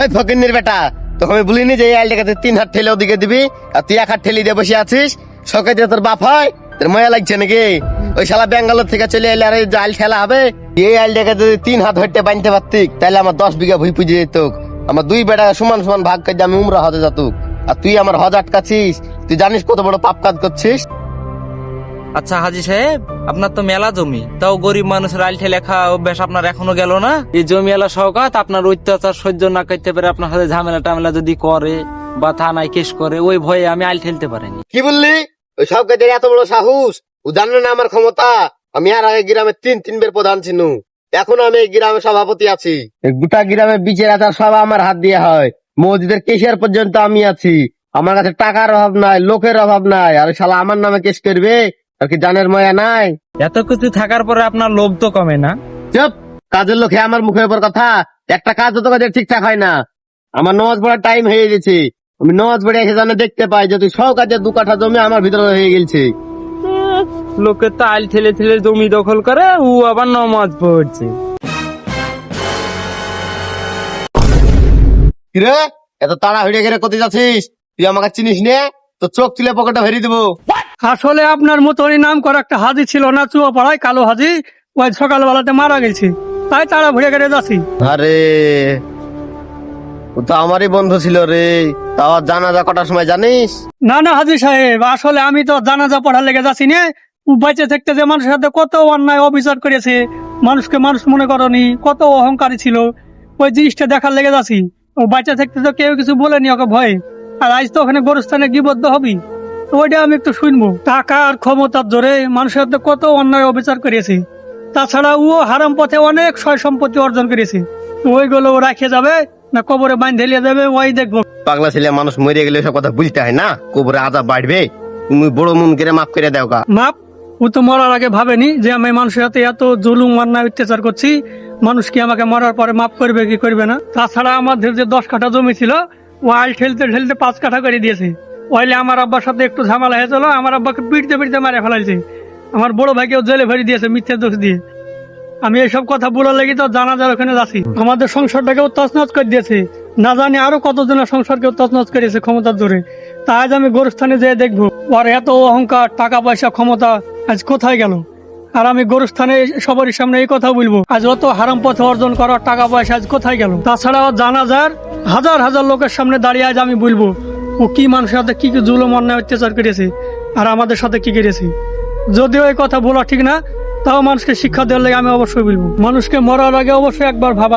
এই ফকিন্নির বেটা, তোকে আমি বলিনি যে এই আইলটাকে 3 হাত ঠেলে ওদিকে দিবি আর তুই 1 হাত ঠেলি দিয়ে বসে আছিস? সকালে দিয়ে তোর বাপ হয়? তোর মজা লাগছে নাকি? ওই শালা ব্যাঙ্গালোর থেকে চলে এলে আর এই আইল ঠেলা হবে? এই আইলটাকে যদি 3 হাত হইতে বানতে পারতিক তাহলে আমার 10 বিঘা ভুই পুজে যেত। আমার 2 বেটা সমান সমান ভাগ করে আমি উমরা হতে যেতুক, আর তুই আমার হজ আটকাছিস। তুই জানিস কত বড় পাপ কাজ করছিস? আচ্ছা হাজি সাহেব, আপনার তো মেলা জমি, তাও গরিব মানুষের আইলঠে লেখা অভ্যাস আপনার এখনো গেল না? এই জমি এলা সহকাত আপনার অত্যাচার সহ্য না করতে পারে, আপনার সাথে ঝামেলা টামেলা যদি করে বা থানায় কেস করে, ওই ভয়ে আমি আইল ঠেলতে পারিনি। কি বললি? ওই সব কাজের এত বড় সাহস? ও জানে না আমার ক্ষমতা? আমি আর আগে গ্রামে 3 বার প্রধান ছিল, এখন আমি এই গ্রামের সভাপতি আছি। এই গোটা গ্রামের বিচার আচার সব আমার হাত দিয়ে হয়। মসজিদের কেশিয়ার পর্যন্ত আমি আছি। আমার কাছে টাকার অভাব নাই, লোকের অভাব নাই, আর শালা আমার নামে কেস করবে? আর কি জানের ময়া নাই? এত কিছু থাকার পরে আপনার লোভ তো কমে না? চুপ! কাজের লোকে আমার মুখের উপর কথা। একটা কাজ তো কাজের ঠিকঠাক হয় না। আমার নামাজ পড়ার টাইম হয়ে গেছে। আমি নামাজ পড়ে এসে জানে দেখতে পাই যে তুই সব কাজের 2 কাঠা জমি আমার ভিতরে হয়ে গেছে। লোকের তো আইল ঠেলে ঠেলে জমি দখল করে, ও আবার নামাজ পড়ছে। কিরে, এত তাড়াহুড়ে করে কোথায় যাচ্ছিস? তুই আমাকে চিনিস নে? তো চোখ তুলে পকেটে ভেরিয়ে দেবো। আসলে আপনার মতনই নাম করা একটা হাজি ছিল না চুয়াপাড়ায়, কালো হাজি, ওই সকালবেলাতে মারা গেছে, তাই তারা ঘুরে গেড়ে যাচ্ছি। আরে, ও তো আমারই বন্ধু ছিল রে। তাও জানাজা কটার সময় জানিস? না না হাজি সাহেব, আসলে আমি তো জানাজা পড়ার লেগে যাচ্ছি না। ও বেঁচে থাকতে যে মানুষের সাথে কত অন্যায় অবিচার করেছে, মানুষকে মানুষ মনে করনি, কত অহংকারী ছিল, ওই জিনিসটা দেখার লেগে যাচ্ছি। ও বেঁচে থাকতে তো কেউ কিছু বলেনি ওকে ভয়ে, আর আজ তো ওখানে গরুস্থানে গিবদ্ধ হবি, তো ওইটা আমি একটু শুনবো। টাকা আর ক্ষমতার জোরে মানুষের সাথে কত অন্যায় অবিচার করেছে। তাছাড়া ও হারাম পথে অনেক সয় সম্পত্তি অর্জন করেছে। ওইগুলো ও রাখে যাবে না কবরে বাইন্ধে ঢেলিয়ে দেবে, ওই দেখবো। পাগলা ছেলে মানুষ মরে গেলে সব কথা বুঝতে হয় না? কবরে আজাব বাড়বে। তুমি বড় মন করে মাফ করে দাও কা। মাপ? ও তো মরার আগে ভাবেনি যে আমি মানুষের সাথে এত জুলুম অন্যায় অত্যাচার করছি, মানুষ কি আমাকে মরার পরে মাফ করবে কি করবে না। তাছাড়া আমাদের যে 10 কাঠা জমি ছিল, ও আইল ঠেলতে ঠেলতে 5 কাঠা করে দিয়েছে। ওইলে আমার আব্বার সাথে একটু ঝামেলা হয়েছিল, আমার আব্বাকে পিটতে পিটতে মারে ফেলাইছে। আমার বড় ভাইকেও জেলে ভরে দিয়েছে মিথ্যে দোষ দিয়ে। আমি এইসব কথা বলার লেগে তো জানাজার ওখানে যাচ্ছি। আমাদের সংসারটাকেও তছনছ করে দিয়েছে, না জানি আরো কতজনের সংসারকেও তছনছ করেছে ক্ষমতার জোরে। তা আজ আমি গোরস্থানে যেয়ে দেখবো ওর এত অহংকার, টাকা পয়সা, ক্ষমতা আজ কোথায় গেল। আর আমি গোরস্থানে সবারই সামনে এই কথা বলবো, আজ অত হারাম পথে অর্জন করার টাকা পয়সা আজ কোথায় গেল। তাছাড়া জানাজার হাজার হাজার লোকের সামনে দাঁড়িয়ে আজ আমি বলবো ও কি মানুষের সাথে কি কি জুলুম অন্যায় অত্যাচার করেছে আর আমাদের সাথে কি করেছে। যদিও এই কথা বলা ঠিক না, তাও মানুষকে শিক্ষা দেওয়ার লাগে আমি অবশ্যই বলবো, মানুষকে মরার আগে অবশ্যই একবার ভাবা।